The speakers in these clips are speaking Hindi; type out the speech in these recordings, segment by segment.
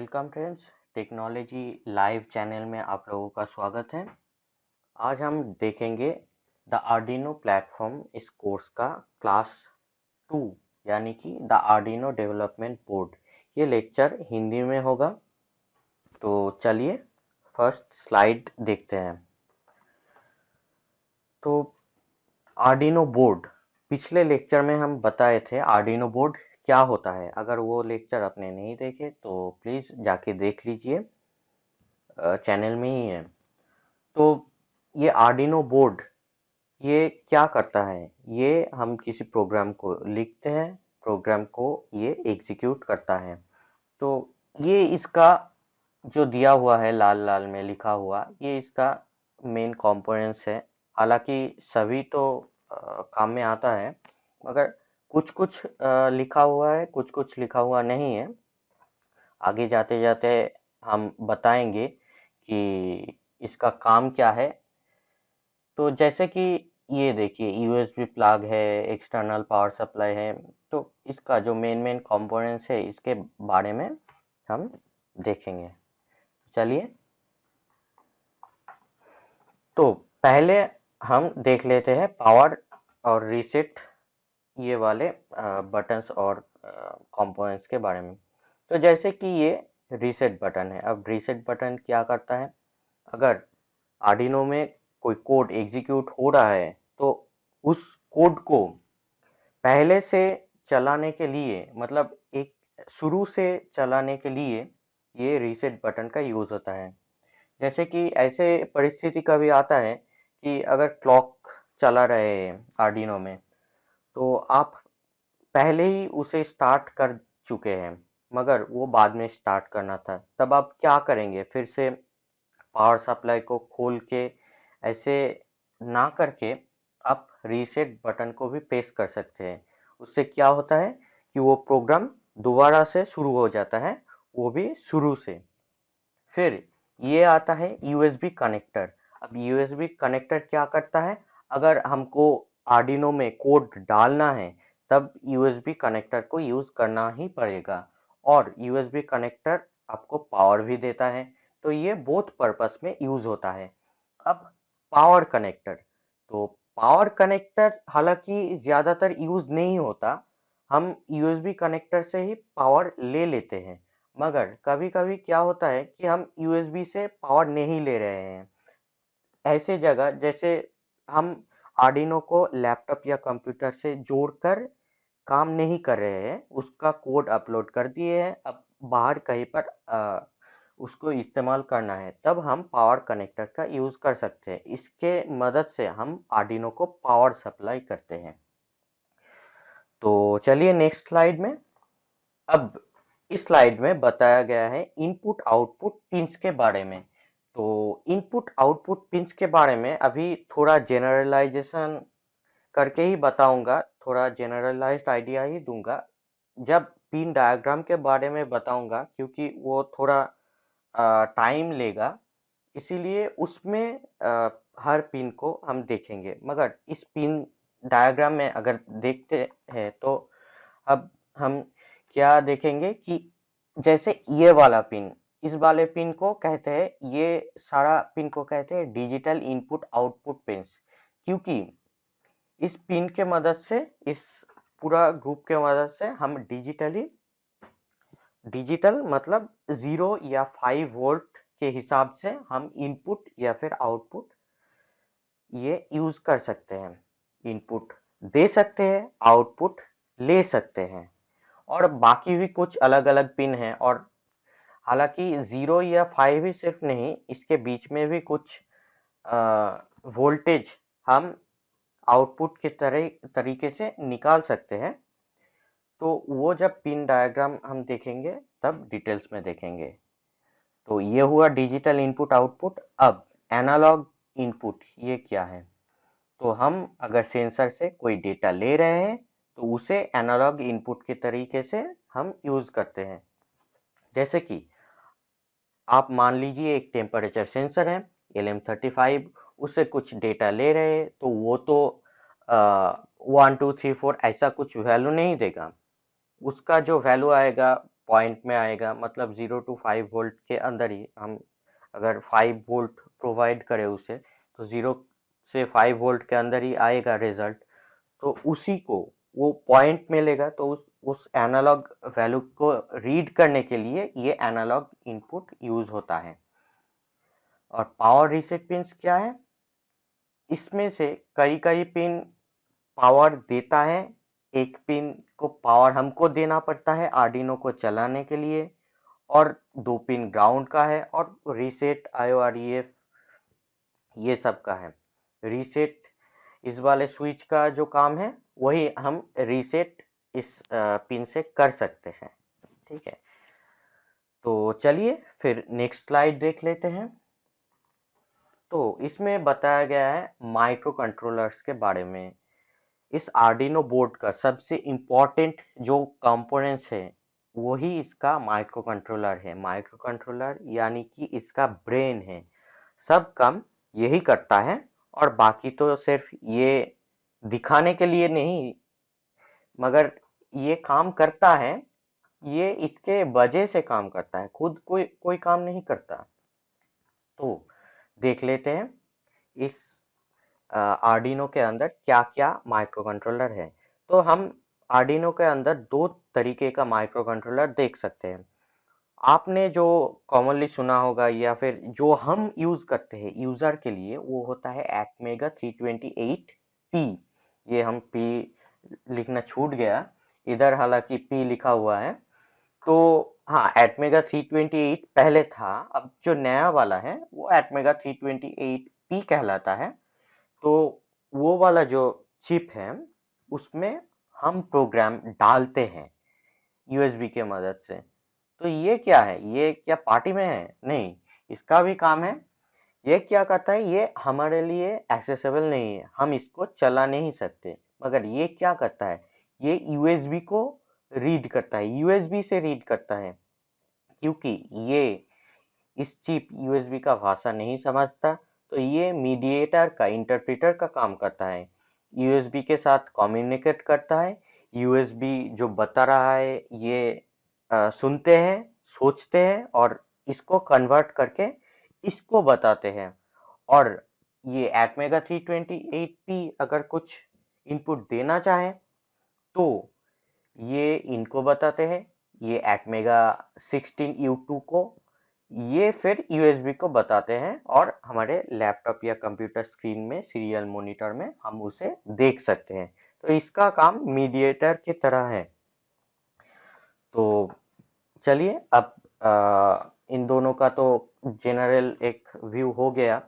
Welcome friends. Technology live channel में आप लोगों का स्वागत है। आज हम देखेंगे द आर्डिनो प्लेटफॉर्म इस कोर्स का क्लास 2 यानी कि द आर्डिनो डेवलपमेंट बोर्ड। ये लेक्चर हिंदी में होगा। तो चलिए फर्स्ट स्लाइड देखते हैं। तो आर्डिनो बोर्ड, पिछले लेक्चर में हम बताए थे आर्डिनो बोर्ड क्या होता है। अगर वो लेक्चर आपने नहीं देखे तो प्लीज़ जाके देख लीजिए, चैनल में ही है। तो ये आर्डिनो बोर्ड ये क्या करता है, ये हम किसी प्रोग्राम को लिखते हैं, प्रोग्राम को ये एग्जीक्यूट करता है। तो ये इसका जो दिया हुआ है लाल लाल में लिखा हुआ, ये इसका मेन कंपोनेंट्स है। हालांकि सभी तो काम में आता है, मगर कुछ कुछ लिखा हुआ है, कुछ कुछ लिखा हुआ नहीं है। आगे जाते जाते हम बताएंगे कि इसका काम क्या है। तो जैसे कि ये देखिए, यूएसबी प्लग है, एक्सटर्नल पावर सप्लाई है। तो इसका जो मेन मेन कंपोनेंट्स है, इसके बारे में हम देखेंगे। चलिए, तो पहले हम देख लेते हैं पावर और रीसेट, ये वाले बटन्स और कंपोनेंट्स के बारे में। तो जैसे कि ये रीसेट बटन है। अब रीसेट बटन क्या करता है, अगर आर्डिनो में कोई कोड एग्जीक्यूट हो रहा है तो उस कोड को पहले से चलाने के लिए, मतलब एक शुरू से चलाने के लिए ये रीसेट बटन का यूज होता है। जैसे कि ऐसे परिस्थिति कभी आता है कि अगर क्लॉक चला रहे हैं आर्डिनो में, तो आप पहले ही उसे स्टार्ट कर चुके हैं, मगर वो बाद में स्टार्ट करना था। तब आप क्या करेंगे, फिर से पावर सप्लाई को खोल के ऐसे ना करके आप रीसेट बटन को भी प्रेस कर सकते हैं। उससे क्या होता है कि वो प्रोग्राम दोबारा से शुरू हो जाता है, वो भी शुरू से। फिर ये आता है यूएसबी कनेक्टर। अब यूएसबी कनेक्टर क्या करता है, अगर हमको आर्डिनो में कोड डालना है तब यूएसबी कनेक्टर को यूज करना ही पड़ेगा। और यूएसबी कनेक्टर आपको पावर भी देता है, तो ये बोथ पर्पस में यूज होता है। अब पावर कनेक्टर, तो पावर कनेक्टर हालांकि ज्यादातर यूज नहीं होता, हम यूएसबी कनेक्टर से ही पावर ले लेते हैं। मगर कभी-कभी क्या होता है कि हम यूएसबी से पावर नहीं ले रहे हैं। ऐसे जगह जैसे हम आर्डिनो को लैपटॉप या कंप्यूटर से जोड़कर काम नहीं कर रहे हैं, उसका कोड अपलोड कर दिए हैं, अब बाहर कहीं पर उसको इस्तेमाल करना है, तब हम पावर कनेक्टर का यूज कर सकते हैं। इसके मदद से हम आर्डिनो को पावर सप्लाई करते हैं। तो चलिए नेक्स्ट स्लाइड में। अब इस स्लाइड में बताया गया है इनपुट आउटपुट पिंस के बारे में। तो इनपुट आउटपुट पिंस के बारे में अभी थोड़ा जनरलाइजेशन करके ही बताऊंगा, थोड़ा जनरलाइज्ड आइडिया ही दूंगा। जब पिन डायग्राम के बारे में बताऊंगा, क्योंकि वो थोड़ा टाइम लेगा, इसीलिए उसमें हर पिन को हम देखेंगे। मगर इस पिन डायग्राम में अगर देखते हैं तो अब हम क्या देखेंगे कि जैसे ये वाला पिन, इस वाले पिन को कहते हैं, ये सारा पिन को कहते हैं डिजिटल इनपुट आउटपुट पिंस। क्योंकि इस पिन के मदद से, इस पूरा ग्रुप के मदद से हम डिजिटल मतलब 0 या 5 वोल्ट के हिसाब से हम इनपुट या फिर आउटपुट ये यूज कर सकते हैं। इनपुट दे सकते हैं, आउटपुट ले सकते हैं। और बाकी भी कुछ अलग अलग पिन हैं। और हालांकि 0 या 5 ही सिर्फ नहीं, इसके बीच में भी कुछ वोल्टेज हम आउटपुट के तरीके से निकाल सकते हैं। तो वो जब पिन डायग्राम हम देखेंगे तब डिटेल्स में देखेंगे। तो ये हुआ डिजिटल इनपुट आउटपुट। अब एनालॉग इनपुट ये क्या है, तो हम अगर सेंसर से कोई डेटा ले रहे हैं तो उसे एनालॉग इनपुट के तरीके से हम यूज करते हैं। जैसे कि आप मान लीजिए एक टेम्परेचर सेंसर है LM35, उससे कुछ डेटा ले रहे हैं, तो वो तो 1 2 3 4 ऐसा कुछ वैल्यू नहीं देगा। उसका जो वैल्यू आएगा पॉइंट में आएगा, मतलब 0 to 5 वोल्ट के अंदर ही हम अगर 5 वोल्ट प्रोवाइड करें उसे, तो 0 से 5 वोल्ट के अंदर ही आएगा रिजल्ट। तो उसी को वो पॉइंट में लेगा, तो उस एनालॉग वैल्यू को रीड करने के लिए ये एनालॉग इनपुट यूज होता है। और पावर रीसेट पिंस क्या है? इसमें से कई कई पिन पावर देता है, एक पिन को पावर हमको देना पड़ता है आर्डिनो को चलाने के लिए, और 2 पिन ग्राउंड का है, और रीसेट IOREF ये सब का है। रीसेट इस वाले स्विच का जो काम है वही हम रीसेट इस पिन से कर सकते हैं। ठीक है, तो चलिए फिर नेक्स्ट स्लाइड देख लेते हैं। तो इसमें बताया गया है माइक्रो कंट्रोलर्स के बारे में। इस आर्डिनो बोर्ड का सबसे इम्पोर्टेंट जो कंपोनेंट्स है वही इसका माइक्रो कंट्रोलर है। माइक्रो कंट्रोलर यानी कि इसका ब्रेन है, सब काम यही करता है। और बाकी तो सिर्फ ये दिखाने के लिए नहीं, मगर ये काम करता है, ये इसके वजह से काम करता है, खुद कोई कोई काम नहीं करता। तो देख लेते हैं इस आर्डिनो के अंदर क्या क्या माइक्रो कंट्रोलर है। तो हम आर्डिनो के अंदर 2 तरीके का माइक्रो कंट्रोलर देख सकते हैं। आपने जो कॉमनली सुना होगा या फिर जो हम यूज करते हैं यूजर के लिए, वो होता है एटमेगा 328P। ये हम पी लिखना छूट गया इधर, हालांकि पी लिखा हुआ है। तो हाँ, एटमेगा 328 पहले था, अब जो नया वाला है वो एटमेगा 328P कहलाता है। तो वो वाला जो चिप है उसमें हम प्रोग्राम डालते हैं यूएसबी के मदद से। तो ये क्या है, ये क्या पार्टी में है? नहीं, इसका भी काम है। ये क्या करता है, ये हमारे लिए एक्सेसिबल नहीं है, हम इसको चला नहीं सकते। मगर ये क्या करता है, ये यूएसबी को रीड करता है, यूएसबी से रीड करता है। क्योंकि ये इस चिप यूएसबी का भाषा नहीं समझता, तो ये मीडिएटर का, इंटरप्रेटर का काम करता है, यूएसबी के साथ कम्युनिकेट करता है। यूएसबी जो बता रहा है ये सुनते हैं, सोचते हैं, और इसको कन्वर्ट करके इसको बताते हैं। और ये एटमेगा 328P अगर कुछ इनपुट देना चाहे तो ये इनको बताते हैं, ये एटमेगा 16U2 को, ये फिर यूएसबी को बताते हैं, और हमारे लैपटॉप या कंप्यूटर स्क्रीन में सीरियल मॉनिटर में हम उसे देख सकते हैं। तो इसका काम मीडिएटर की तरह है। तो चलिए अब इन दोनों का तो जनरल एक व्यू हो गया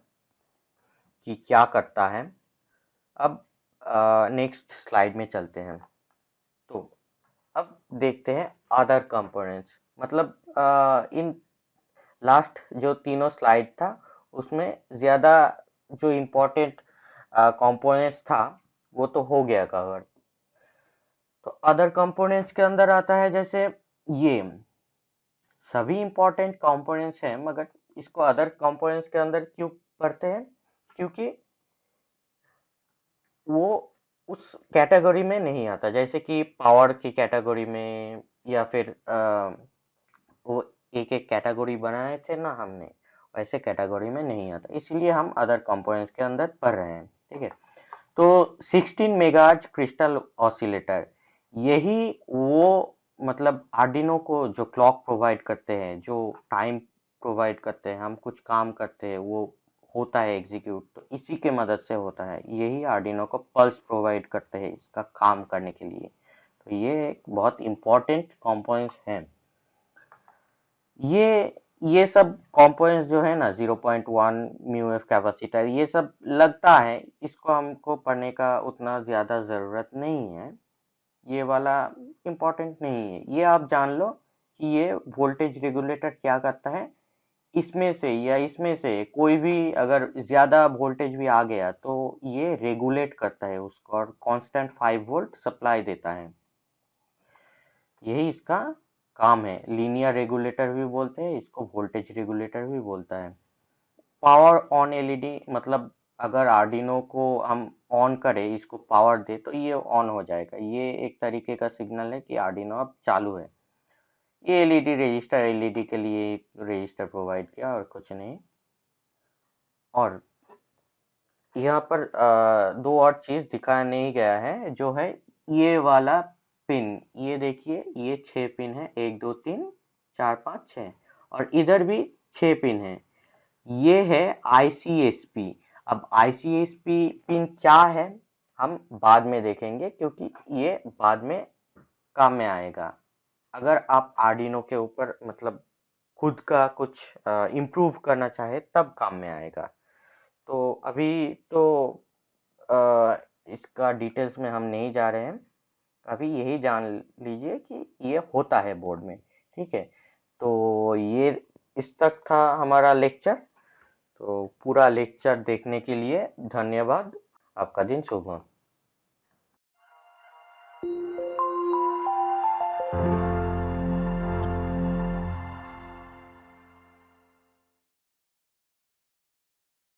कि क्या करता है। अब नेक्स्ट स्लाइड में चलते हैं। तो अब देखते हैं अदर कंपोनेंट्स, मतलब इन लास्ट जो तीनों स्लाइड था उसमें ज्यादा जो इम्पोर्टेंट कंपोनेंट्स था वो तो हो गया कवर। तो अदर कंपोनेंट्स के अंदर आता है जैसे ये सभी इम्पोर्टेंट कंपोनेंट्स हैं, मगर इसको अदर कंपोनेंट्स के अंदर क्यों पढ़ते हैं? क्योंकि वो उस कैटेगरी में नहीं आता, जैसे कि पावर की कैटेगरी में, या फिर वो एक एक कैटेगरी बनाए थे ना हमने, वैसे कैटेगरी में नहीं आता, इसलिए हम अदर कंपोनेंट्स के अंदर पढ़ रहे हैं। ठीक है, तो 16 मेगाहर्ट्ज क्रिस्टल ऑसिलेटर, यही वो मतलब आर्डिनो को जो क्लॉक प्रोवाइड करते हैं, जो टाइम प्रोवाइड करते हैं, हम कुछ काम करते हैं वो होता है एग्जीक्यूट, तो इसी के मदद से होता है। यही आर्डिनो को पल्स प्रोवाइड करते हैं इसका काम करने के लिए। तो ये एक बहुत इंपॉर्टेंट कंपोनेंट्स हैं। ये सब कंपोनेंट्स जो है ना, 0.1 म्यू एफ कैपेसिटर, ये सब लगता है इसको हमको पढ़ने का उतना ज्यादा जरूरत नहीं है, ये वाला इम्पोर्टेंट नहीं है। ये आप जान लो कि ये वोल्टेज रेगुलेटर क्या करता है, इसमें से या इसमें से कोई भी अगर ज्यादा वोल्टेज भी आ गया तो ये रेगुलेट करता है उसको, और कांस्टेंट 5 वोल्ट सप्लाई देता है। यही इसका काम है। लीनियर रेगुलेटर भी बोलते हैं इसको, वोल्टेज रेगुलेटर भी बोलता है। पावर ऑन एलईडी, मतलब अगर आर्डिनो को हम ऑन करें, इसको पावर दे, तो ये ऑन हो जाएगा। ये एक तरीके का सिग्नल है कि आर्डिनो अब चालू है। ये एलईडी रजिस्टर एलईडी के लिए रजिस्टर प्रोवाइड किया और कुछ नहीं। और यहाँ पर दो और चीज दिखाया नहीं गया है, जो है ये वाला पिन। ये देखिए, ये 6 पिन है, 1 2 3 4 5 6। और इधर भी 6 पिन है। ये है आईसीएसपी। अब आईसीएसपी पिन क्या है हम बाद में देखेंगे, क्योंकि ये बाद में काम में आएगा। अगर आप आर्डिनो के ऊपर मतलब खुद का कुछ इम्प्रूव करना चाहे तब काम में आएगा। तो अभी तो अ, इसका डिटेल्स में हम नहीं जा रहे हैं। अभी यही जान लीजिए कि ये होता है बोर्ड में। ठीक है। तो ये इस तक था हमारा लेक्चर। तो पूरा लेक्चर देखने के लिए धन्यवाद। आपका दिन शुभ हो।